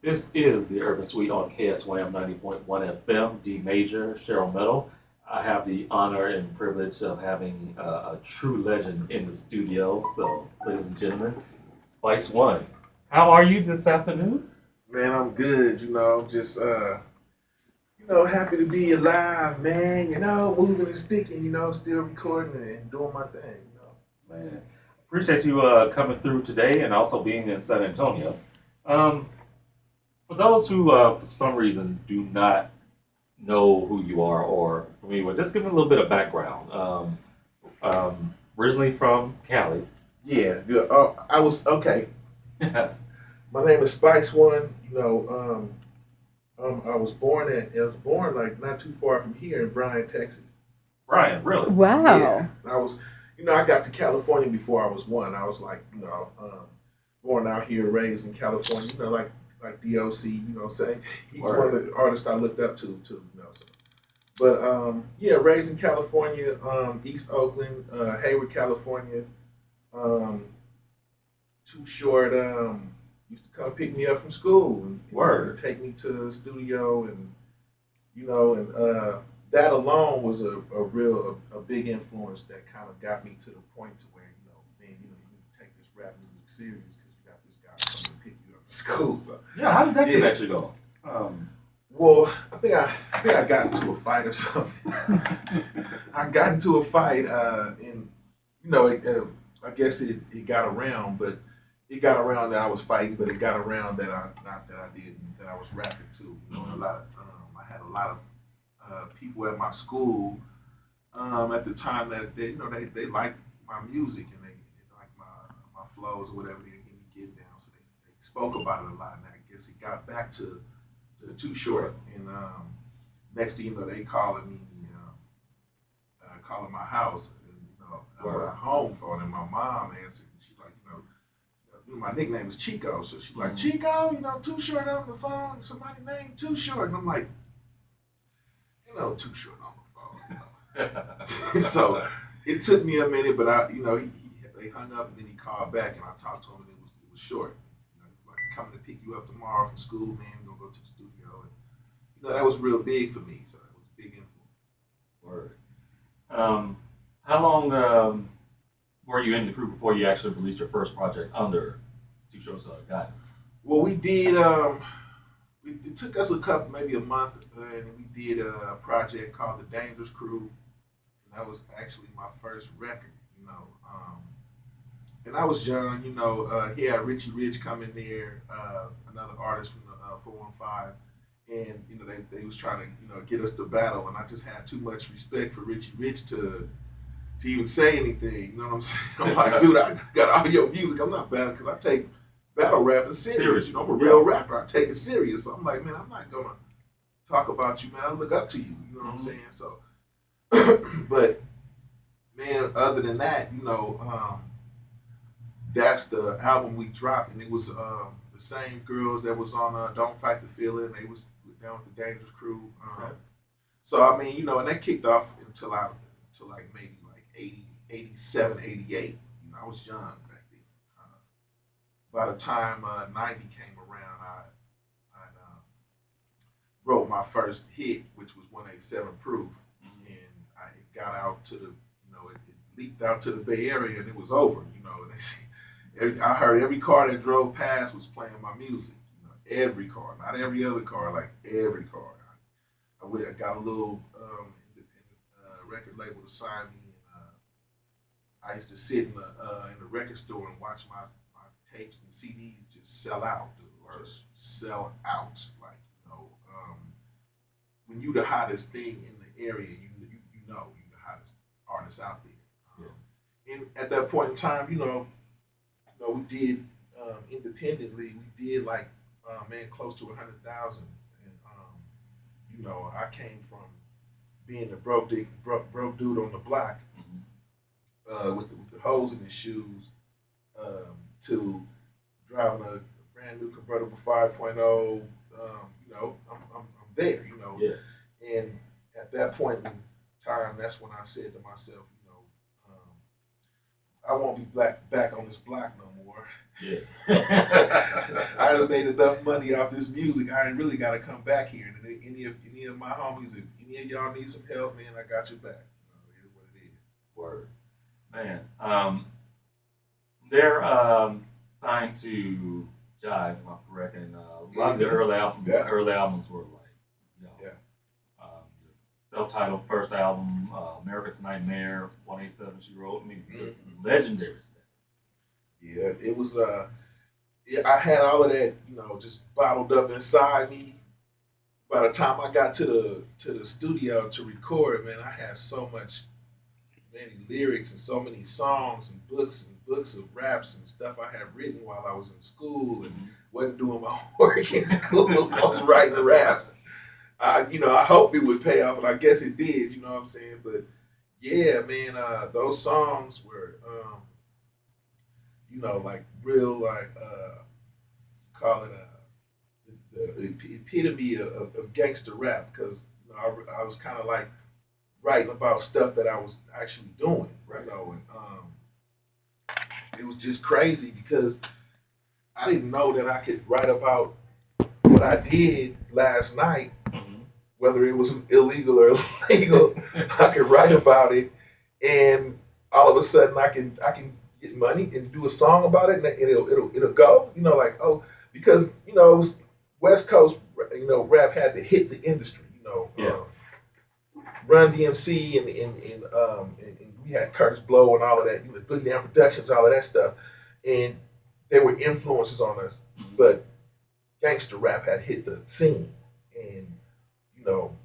This is the Urban Suite on KSWAM 90.1 FM, D Major, Cheryl Meadow. I have the honor and privilege of having a true legend in the studio. So, ladies and gentlemen, Spice One. How are you this afternoon? Man, I'm good. Just happy to be alive, man. Moving and sticking. Still recording and doing my thing. Man, appreciate you coming through today and also being in San Antonio. Um, for those who, for some reason, do not know who you are, or I mean, well, just give me a little bit of background. Originally from Cali. Yeah. Yeah. I was okay. My name is Spice One. I was born like not too far from here in Bryan, Texas. Brian, really? Yeah. Wow. I was, I got to California before I was one. I was like, born out here, raised in California. Like DOC. Saying he's one of Word. the artists I looked up to too. So. But yeah, raised in California, East Oakland, Hayward, California. Um, Too Short used to come pick me up from school and Word. take me to the studio, and that alone was a big influence that kind of got me to the point to where man, you need to take this rap music serious because you got this guy coming to pick you up from school. So Yeah, how did that yeah, connection go? well, I think I got into a fight or something. I got into a fight, and I guess it got around, but it got around that I was fighting, but it got around that I not that I did that I was rapping too. A Mhm. lot of I had a lot of people at my school at the time that they liked my music and they liked my flows or whatever they give me get down, so they spoke about it a lot, and I guess it got back to the Too Short, and next thing you know, they calling me, calling my house, and on my Word. home phone, and my mom answered, and she's like, my nickname is Chico, so she's like, Mhm. Chico, Too Short on the phone, somebody named Too Short, and I'm like, Too Short on the phone. So it took me a minute, but they hung up, and then he called back, and I talked to him, and it was short. Like coming to pick you up tomorrow from school, man, we're gonna go to the studio, and that was real big for me, so that was a big influence. Word. Um, how long were you in the crew before you actually released your first project under Two Short Guidance? Well, we did. It took us a couple, maybe a month, and we did a project called The Dangerous Crew, and that was actually my first record. And I was young. He had Richie Rich come in there, another artist from the 415, and they was trying to get us to battle, and I just had too much respect for Richie Rich to even say anything. You know what I'm saying? I'm like, dude, I got all your music. I'm not battling because I take battle rapping serious. Seriously, I'm a yeah. real rapper. I take it serious. So I'm like, man, I'm not gonna talk about you, man. I look up to you. You know what I'm Mhm. saying? So, but man, other than that, that's the album we dropped, and it was the same girls that was on "Don't Fight the Feeling." They was down with the Dangerous Crew. Okay. So I mean, and that kicked off until like maybe like 80, 87, 88. I was young back then. By the time 90 came around, I wrote my first hit, which was 187 Proof, Mhm. and it got out to it leaked out to the Bay Area, and it was over. I heard every car that drove past was playing my music. Every car, not every other car, like every car. I got a little record label to sign me. And, I used to sit in the record store and watch my tapes and CDs just sell out, dude. Just sell out. Like, when you the hottest thing in the area, you the hottest artist out there. Yeah. And at that point in time, we did independently. We did like man, close to 100,000. And I came from being the broke dude on the block Mhm. with the holes in his shoes to driving a brand new convertible 5.0. I'm there, Yeah. and at that point in time, that's when I said to myself, I won't be back on this block no more. Yeah. I done made enough money off this music. I ain't really got to come back here. And any of my homies, if any of y'all need some help, man, I got your back. It is what it is. Word. Man. They're signed to Jive, if I'm correct, and a lot of the early albums were like, you know, Yeah. self-titled first album, America's Nightmare, 187 she wrote. I mean, just Mhm. legendary stuff. Yeah, it was. Yeah, I had all of that, just bottled up inside me. By the time I got to the studio to record, man, I had so many lyrics and so many songs and books of raps and stuff I had written while I was in school and wasn't doing my work in school. I was writing the raps. I hoped it would pay off, and I guess it did. You know what I'm saying? But yeah, man, those songs were, like real, like call it the epitome of gangster rap because I was kind of like writing about stuff that I was actually doing, Right. and it was just crazy because I didn't know that I could write about what I did last night, whether it was illegal or illegal. I could write about it, and all of a sudden I can get money and do a song about it, and it'll go. Because it was West Coast, rap had to hit the industry. Yeah. Run DMC and we had Curtis Blow and all of that, Boogie Down Productions, all of that stuff, and there were influences on us, but gangster rap had hit the scene, and you know,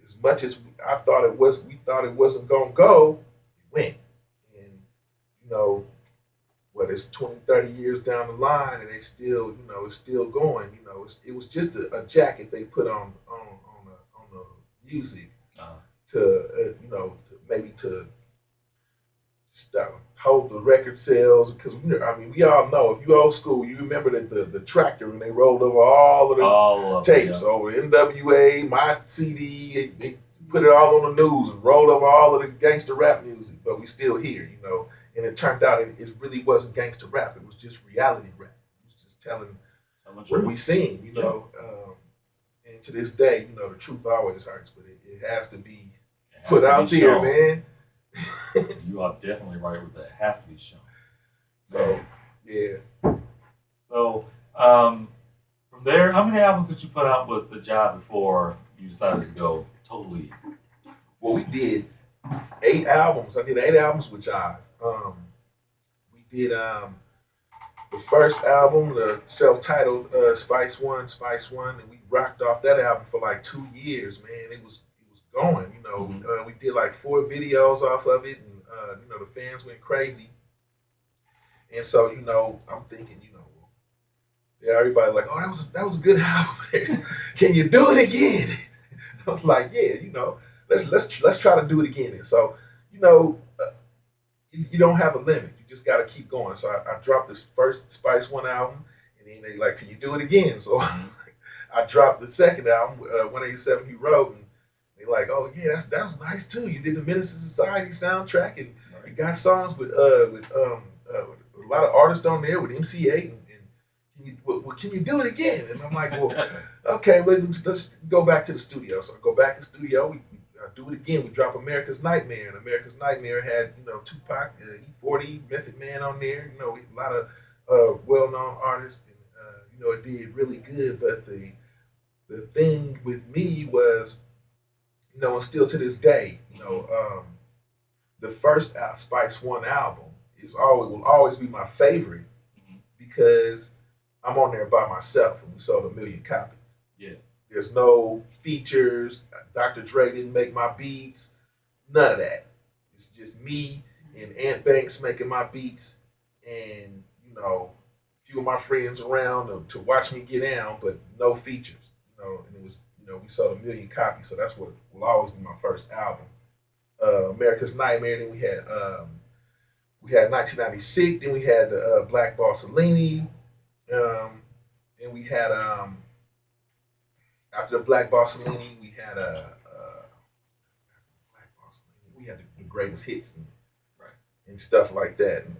as much as we thought it wasn't gonna go, it went, and you know, whether it's 20, 30 years down the line, and it's still going. It was just a jacket they put on the music to maybe to hold the record sales because we all know if you old school, you remember the tractor when they rolled over all of the tapes over NWA, my CD, they put it all on the news and rolled over all of the gangster rap music, but we still here, And it turned out it really wasn't gangster rap; it was just reality rap. It was just telling what we seen, and to this day, the truth always hurts, but it has to be put out there, man. You are definitely right with that. It has to be shown. So, yeah. So, from there, how many albums did you put out with the job before you decided to go totally? Well, we did 8 albums. I did 8 albums with Jive. We did the first album, the self-titled Spice One, and we rocked off that album for like 2 years, man. It was going, we did like 4 videos off of it, and the fans went crazy. And so, I'm thinking, yeah, everybody like, oh, that was a good album. Can you do it again? I was like, yeah, let's try to do it again. And so, you don't have a limit. You just got to keep going. So I dropped this first Spice One album, and then they like, can you do it again? So I dropped the second album, 187 he wrote, and they like, oh yeah, that was nice too. You did the Menace to Society soundtrack, and you got songs with a lot of artists on there with MC8, and can you do it again? And I'm like, well, okay, let's go back to the studio. So I go back to the studio. We do it again. We drop America's Nightmare, and America's Nightmare had Tupac, E40, Method Man on there. A lot of well-known artists, and it did really good. But the thing with me was, and still to this day, the first Spice One album will always be my favorite because I'm on there by myself, and we sold 1 million copies. Yeah. There's no features. Dr. Dre didn't make my beats. None of that. It's just me and Ant Banks making my beats, and a few of my friends around to watch me get down, but no features. And it was we sold 1 million copies, so that's what will always be my first album. America's Nightmare. Then we had 1996. Then we had Black Bossellini. And we had after the Black Bossellini, we had the greatest hits and stuff like that. And,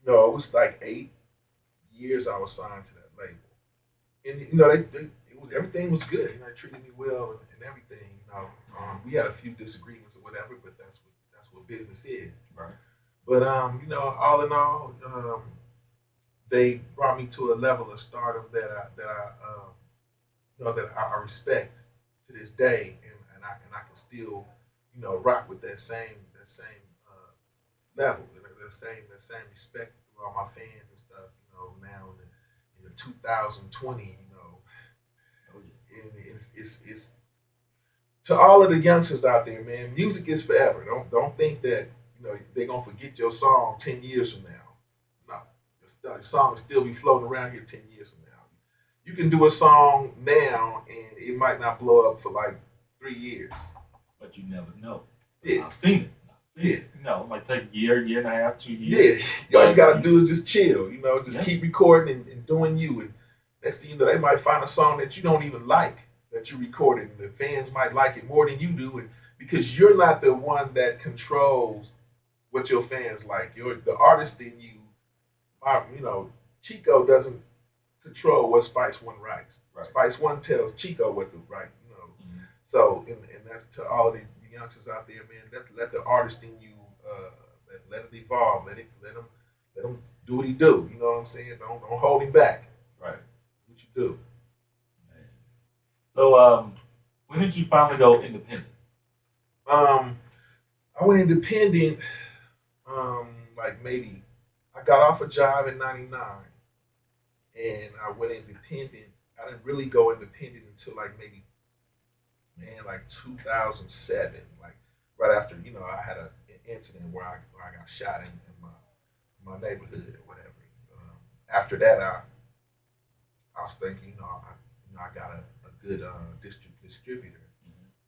it was like 8 years I was signed to that label, and it was everything was good. They treated me well and everything. We had a few disagreements or whatever, but that's what business is. Right. But all in all, they brought me to a level of stardom that I respect to this day, and I can still rock with that same level, that same respect through all my fans and stuff. Now in the 2020, Oh, yeah. and it's to all of the youngsters out there, man. Music is forever. Don't think that they're gonna forget your song 10 years from now. No, the song will still be floating around here 10 years from now. You can do a song now, and it might not blow up for like 3 years. But you never know. Yeah, I've seen it. I've seen yeah, it. It might take a year and a half, 2 years. yeah. All you But gotta do is just chill. Just yeah, keep recording and doing you. And next thing you know, they might find a song that you don't even like that you recorded, and the fans might like it more than you do, and because you're not the one that controls what your fans like. You're the artist in you. Chico doesn't control what Spice One writes. right. Spice One tells Chico what to write. Mhm. So, and that's to all of the youngsters out there, man. Let the artist in you, let it evolve. Let him do what he do. You know what I'm saying? Don't hold him back. Right. What you do. Man. So, when did you finally go independent? Um, I went independent. Like maybe I got off a job in '99, and I went independent. I didn't really go independent until like maybe like 2007, like right after I had an incident where I got shot in my neighborhood or whatever. After that, I was thinking, I got a good distributor,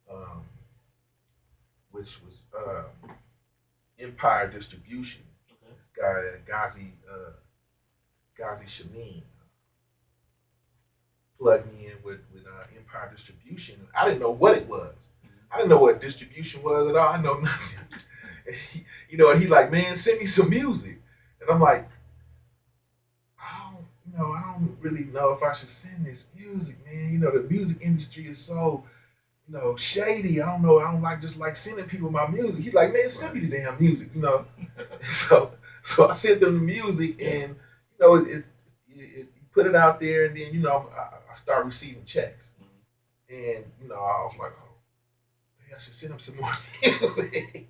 um, which was Empire Distribution. Okay. This guy Ghazi Shameen plugged me in with Empire Distribution. I didn't know what it was. I didn't know what distribution was at all. I know nothing. And he like, man, send me some music, and I'm like, I don't really know if I should send this music, man. The music industry is so shady. I don't know. I don't like sending people my music. He's like, man, send me the damn music. So I sent them the music, Yeah. and it put it out there, and then I started receiving checks, and I was like, oh, maybe I should send them some more music.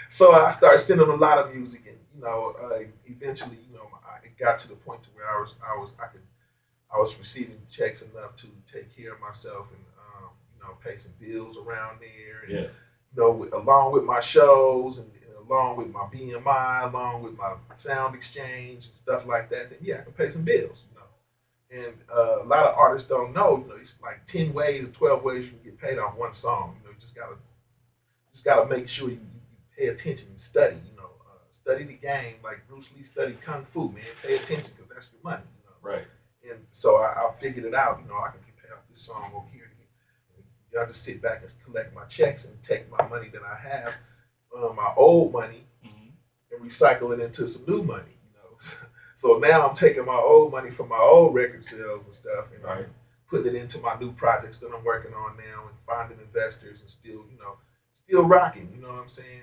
So I started sending them a lot of music, and eventually, it got to the point to where I was receiving checks enough to take care of myself and pay some bills around there, and Yeah. along with my shows and along with my BMI, along with my sound exchange and stuff like that. Then yeah, I can pay some bills. And a lot of artists don't know. It's like 10 ways or 12 ways you can get paid off one song. You just gotta make sure you pay attention and study. Study the game like Bruce Lee studied kung fu. Man, pay attention because that's your money. Right. And so I figured it out. I can pay off this song over here. I just sit back and collect my checks and take my money that I have, my old money, Hmm. and recycle it into some new money. So now I'm taking my old money from my old record sales and stuff, and Right. I'm putting it into my new projects that I'm working on now, and finding investors and still rocking. You know what I'm saying?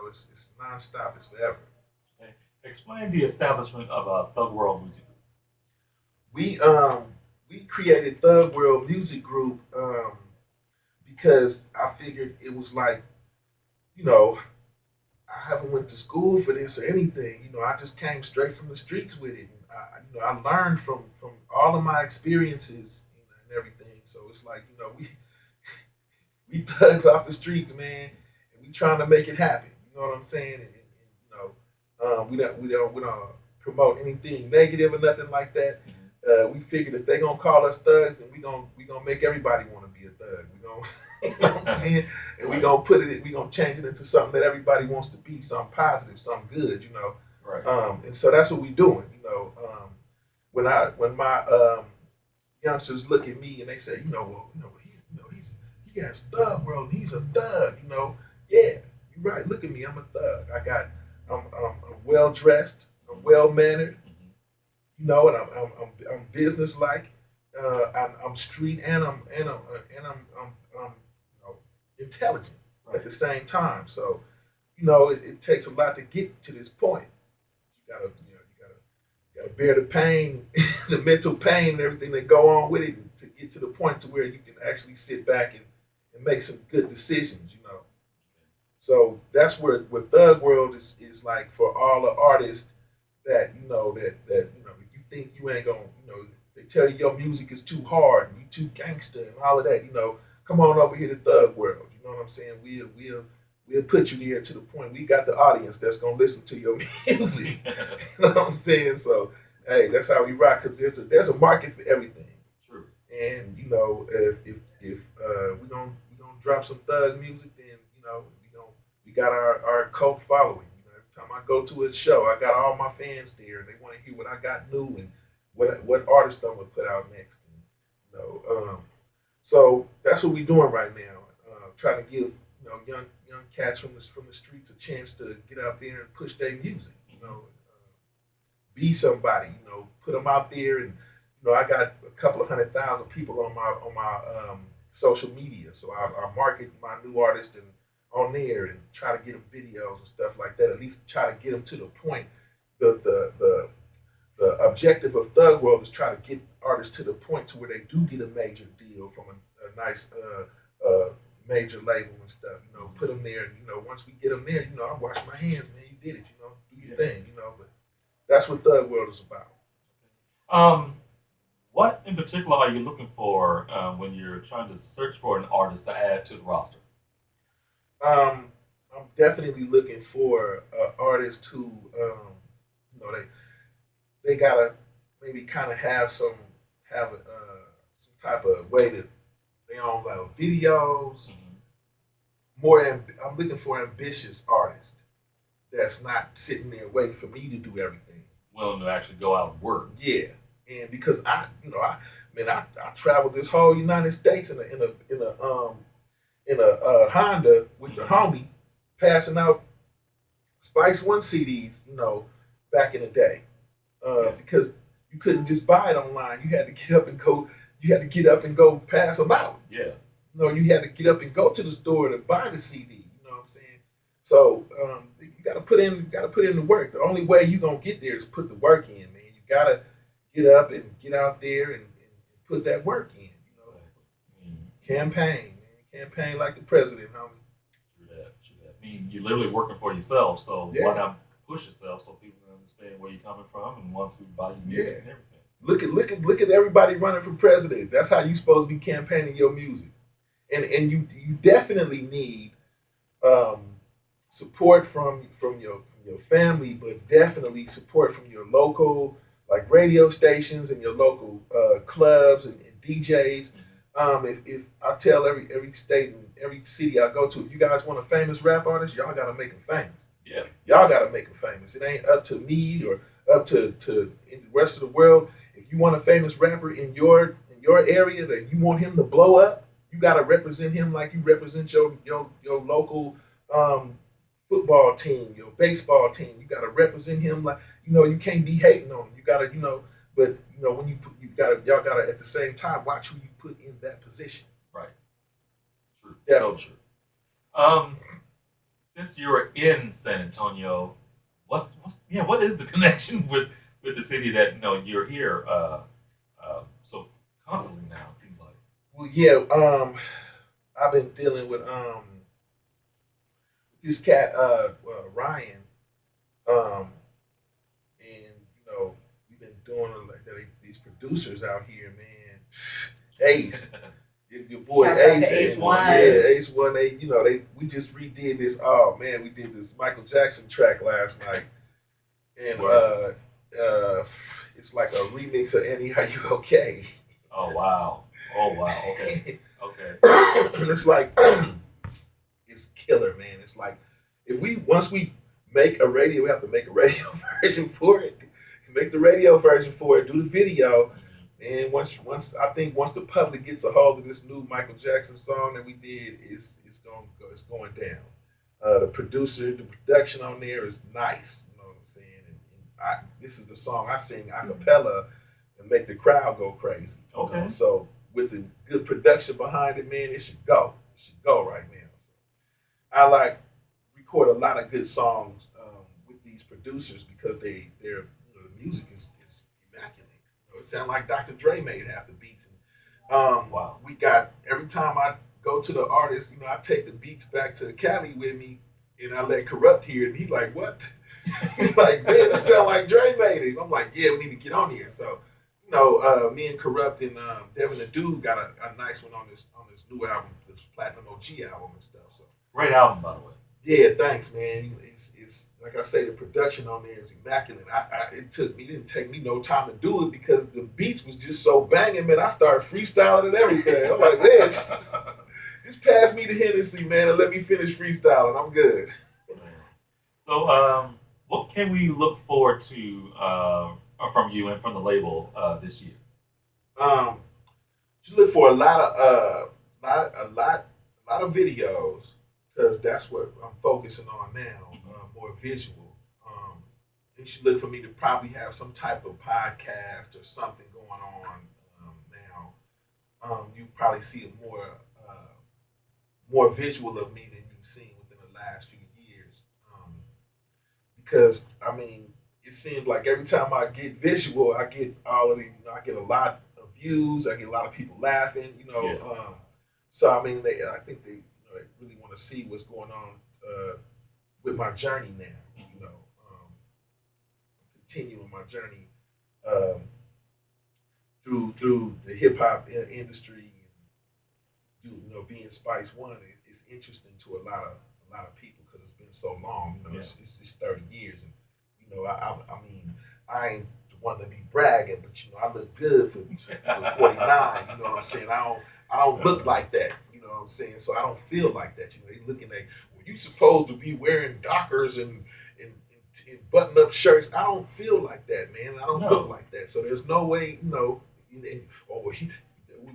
It's nonstop. It's forever. Okay. Explain the establishment of a Thug World Music Group. We created Thug World Music Group because I figured it was like, you know, I haven't went to school for this or anything. I just came straight from the streets with it. And I learned from all of my experiences and everything. So it's like, we thugs off the streets, man, and we trying to make it happen. You know what I'm saying? We don't promote anything negative or nothing like that. Mhm. We figured if they gonna call us thugs, then we gonna make everybody want to be a thug. We gonna, you know what I'm saying? And Right. we gonna change it into something that everybody wants to be, something positive, something good. Right. And so that's what we doing. When my youngsters look at me and they say, he has thug world, and he's a thug. Yeah, you're right. Look at me, I'm a thug. I'm well dressed. I'm well mannered, Mhm. you know, and I'm business like. I'm street and I'm you know, intelligent at Right. the same time. So you know, it takes a lot to get to this point. You gotta, you know, you gotta bear the pain, the mental pain, and everything that go on with it to get to the point to where you can actually sit back and make some good decisions. You know, so that's where Thug World is like for all the artists that you know if you think you ain't gonna they tell you your music is too hard and you too gangster and all of that, come on over here to Thug World. You know what I'm saying? We'll put you there to the point we got the audience that's gonna listen to your music. You know what I'm saying? So hey, that's how we rock because there's a market for everything. True. And if we gonna drop some thug music, then we got our cult following. Every time I go to a show, I got all my fans there, and they want to hear what I got new and what artist I'm gonna put out next. And, so that's what we're doing right now. Trying to give young cats from the streets a chance to get out there and push their music. Be somebody. Put them out there, and I got a couple of 100,000 people on my social media, so I market my new artist and on there and try to get them videos and stuff like that. At least try to get them to the point. The objective of Thug World is try to get artists to the point to where they do get a major deal from a nice major label and stuff. Put them there, and once we get them there, I wash my hands, man. You did it, do your thing, But that's what Thug World is about. Um, what in particular are you looking for when you're trying to search for an artist to add to the roster? I'm definitely looking for artists who, they gotta maybe kind of have some type of way that they own like videos. Hmm. I'm looking for ambitious artists that's not sitting there waiting for me to do everything. Willing to actually go out and work. Yeah, and because I traveled this whole United States in a Honda with the Hmm. homie, passing out Spice One CDs, back in the day, Yeah. because you couldn't just buy it online. You had to get up and go. You had to get up and go pass them out. Yeah. You had to get up and go to the store to buy the CD. You know what I'm saying? So you got to put in the work. The only way you gonna get there is put the work in, man. You gotta get up and get out there and put that work in. Exactly. Hmm. Campaign, man. Campaign like the president, homie. True that. True that. I mean, you're literally working for yourself, so why Yeah, not push yourself so people can understand where you're coming from and want to buy your yeah. music and everything. Look at everybody running for president. That's how you supposed to be campaigning your music. And you definitely need um, support from your family, but definitely support from your local like radio stations and your local clubs and DJs. Hmm. If I tell every state and every city I go to, if you guys want a famous rap artist, y'all gotta make them famous. Yeah. Y'all gotta make them famous. It ain't up to me or up to in the rest of the world. If you want a famous rapper in your area that you want him to blow up, you gotta represent him like you represent your local um, football team, your baseball team. You gotta represent him like you can't be hating on him. You gotta but when y'all gotta at the same time watch who you put in that position. Right. True. So Definitely. true. Um, since you're in San Antonio, what is the connection with the city that you're here so constantly now? It seems like. Well, yeah. I've been dealing with this cat Ryan, um, and we've been doing like these producers out here, man. Ace, your boy Shouts out Ace, to Ace and One. yeah, Ace One. We just redid this. Oh man, we did this Michael Jackson track last night, and Word. it's like a remix of Annie, Are You Okay? Oh wow. Oh wow. Okay. Okay. And it's like it's killer, man. It's like if we once we make a radio, we have to make a radio version for it. Make the radio version for it. Do the video, Mhm. and once the public gets a hold of this new Michael Jackson song that we did, it's going down. The production on there is nice. You know what I'm saying? And this is the song I sing a cappella and make the crowd go crazy. Okay. So with the good production behind it, man, it should go. It should go right now. I like record a lot of good songs with these producers because their the music is immaculate. It sounds like Dr. Dre made half the beats. And, Wow. we got every time I go to the artist, I take the beats back to Cali with me, and I let Corrupt hear it, and he like, what? He's like, man, it sound like Dre made it. I'm like, yeah, we need to get on here. So, me and Corrupt and Devin the Dude got a nice one on this new album, this Platinum OG album and stuff. So Great album, by the way. yeah, thanks, man. It's like I say, the production on there is immaculate. It didn't take me no time to do it because the beats was just so banging, man. I started freestyling and everything. I'm like, man, just pass me the Hennessy, man, and let me finish freestyling. I'm good. So, what can we look forward to from you and from the label this year? Just look for a lot of videos because that's what I'm focusing on now, more visual. You should look for me to probably have some type of podcast or something going on now. You probably see it more visual of me than you've seen within the last few years. Because I mean, it seems like every time I get visual, I get all of the, I get a lot of views, I get a lot of people laughing, Yeah. So I mean, I think they really want to see what's going on with my journey now. Continuing my journey through the hip hop industry. Being Spice One, it's interesting to a lot of people because it's been so long. It's 30 years, and I mean, I ain't the one to be bragging, but I look good for 49. You know what I'm saying? I don't look like that. You know what I'm saying? So I don't feel like that. They looking at, well, you supposed to be wearing Dockers and button-up shirts. I don't feel like that, man. I don't look like that. So there's no way, we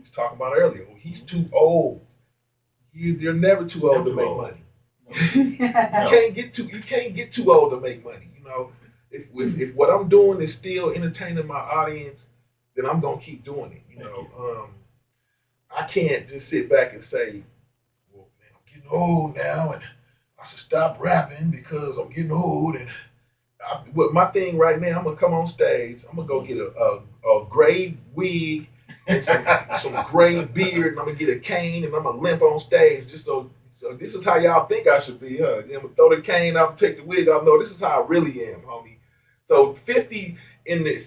was talking about earlier. Well, he's too old. You're never too old to make money. You can't get too old to make money. If what I'm doing is still entertaining my audience, then I'm gonna keep doing it. I can't just sit back and say, well, man, I'm getting old now, and I should stop rapping because I'm getting old. And my thing right now, I'm gonna come on stage. I'm gonna go get a gray wig and some gray beard, and I'm gonna get a cane, and I'm gonna limp on stage just so this is how y'all think I should be, huh? I'm gonna throw the cane off, take the wig off. No, this is how I really am, homie. So 50 in the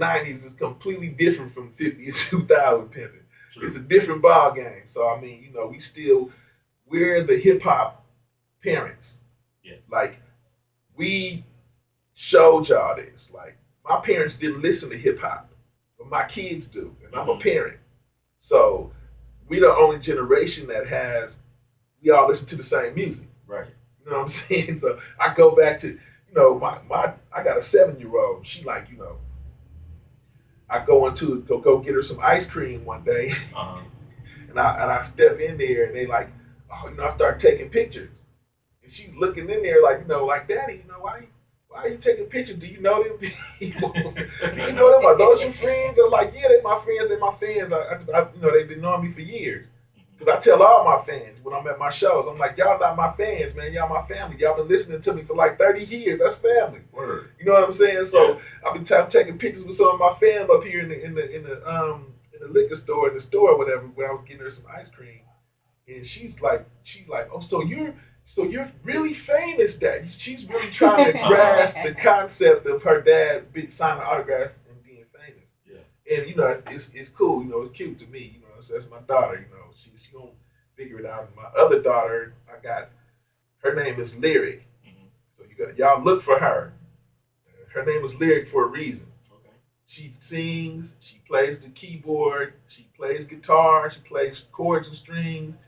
90s is completely different from 50 in 2000 pimping. It's a different ball game. So I mean, we're the hip hop parents. Yes. Like, we showed y'all this. Like, my parents didn't listen to hip hop, but my kids do, and I'm a parent. So we the only generation that we all listen to the same music. Right. You know what I'm saying? So I go back to, I got a 7-year-old. She like, I go get her some ice cream one day, and I step in there, and they like, I start taking pictures, and she's looking in there like, like, Daddy, why are you taking pictures? Do you know them people? Do you know them? Are those your friends? I'm like, yeah, they're my friends. They're my fans. They've been knowing me for years. Because I tell all my fans when I'm at my shows, I'm like, y'all not my fans, man. Y'all my family. Y'all been listening to me for like 30 years. That's family. Word. You know what I'm saying? So I've been taking pictures with some of my fam up here in the liquor store, in the store or whatever, when I was getting her some ice cream. And she's like, oh, so you're really famous, Dad. She's really trying to grasp the concept of her dad signing an autograph and being famous. Yeah. And it's cool. It's cute to me. So that's my daughter. She gonna figure it out. And my other daughter, her name is Lyric. So y'all look for her. Her name is Lyric for a reason. Okay. She sings. She plays the keyboard. She plays guitar. She plays chords and strings.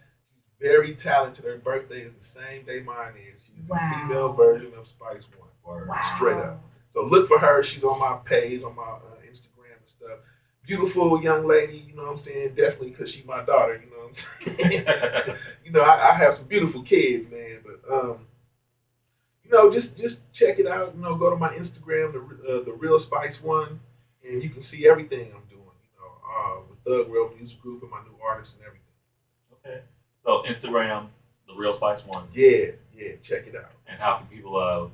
Very talented. Her birthday is the same day mine is. She's the female version of Spice One. Wow. Straight up. So look for her. She's on my page, on my Instagram and stuff. Beautiful young lady, you know what I'm saying? Definitely because she's my daughter, you know what I'm saying? I have some beautiful kids, man. But, just check it out. Go to my Instagram, the Real Spice One, and you can see everything I'm doing. With Thug World Music Group and my new artists and everything. Okay. So Instagram, the Real Spice One. Yeah, check it out. And how can people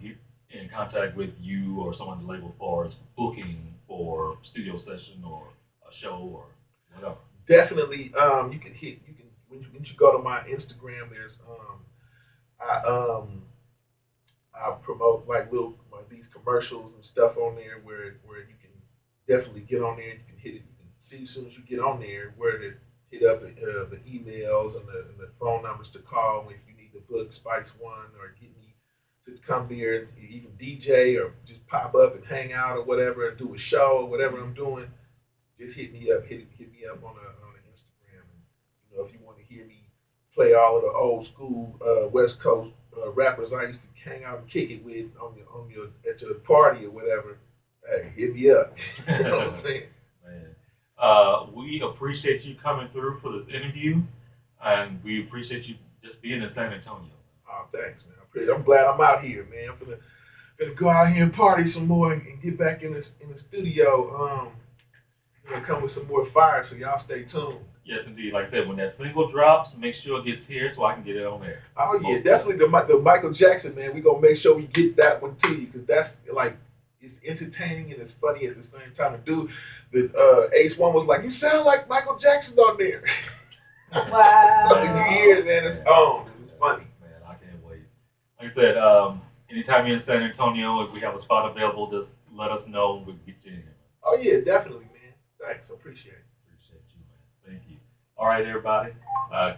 get in contact with you or someone to label for as booking for studio session or a show or whatever? Definitely, you can when you go to my Instagram. There's I I promote like these commercials and stuff on there where you can definitely get on there. You can hit it. You can see as soon as you get on there where to hit up the emails and the phone numbers to call if you need to book Spice One or get me to come there and even DJ or just pop up and hang out or whatever and do a show or whatever I'm doing. Just hit me up. Hit me up on an Instagram. And, if you want to hear me play all of the old school West Coast rappers I used to hang out and kick it with on your at your party or whatever, hey, hit me up. You know what I'm saying? Man, we appreciate you coming through for this interview, and we appreciate you just being in San Antonio. Oh, thanks, man. I'm glad I'm out here, man. I'm finna go out here and party some more and get back in the studio. Come with some more fire, so y'all stay tuned. Yes, indeed. Like I said, when that single drops, make sure it gets here so I can get it on there. Oh yeah, definitely the Michael Jackson, man. We gonna make sure we get that one to you because that's like it's entertaining and it's funny at the same time. The Ace One was like, "You sound like Michael Jackson on there." Wow. So you hear it, man. It's on. It's funny. Man, I can't wait. Like I said, anytime you're in San Antonio, if we have a spot available, just let us know. We'll get you in here. Oh yeah, definitely, man. Thanks, I appreciate it. Appreciate you, man. Thank you. All right, everybody.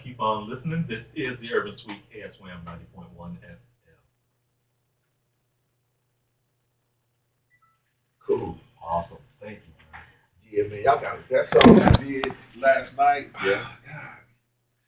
Keep on listening. This is the Urban Suite KSWAM 90.1 FM. Cool. Awesome. Thank you, man. Yeah, man, y'all got it. That song I did last night. Yeah.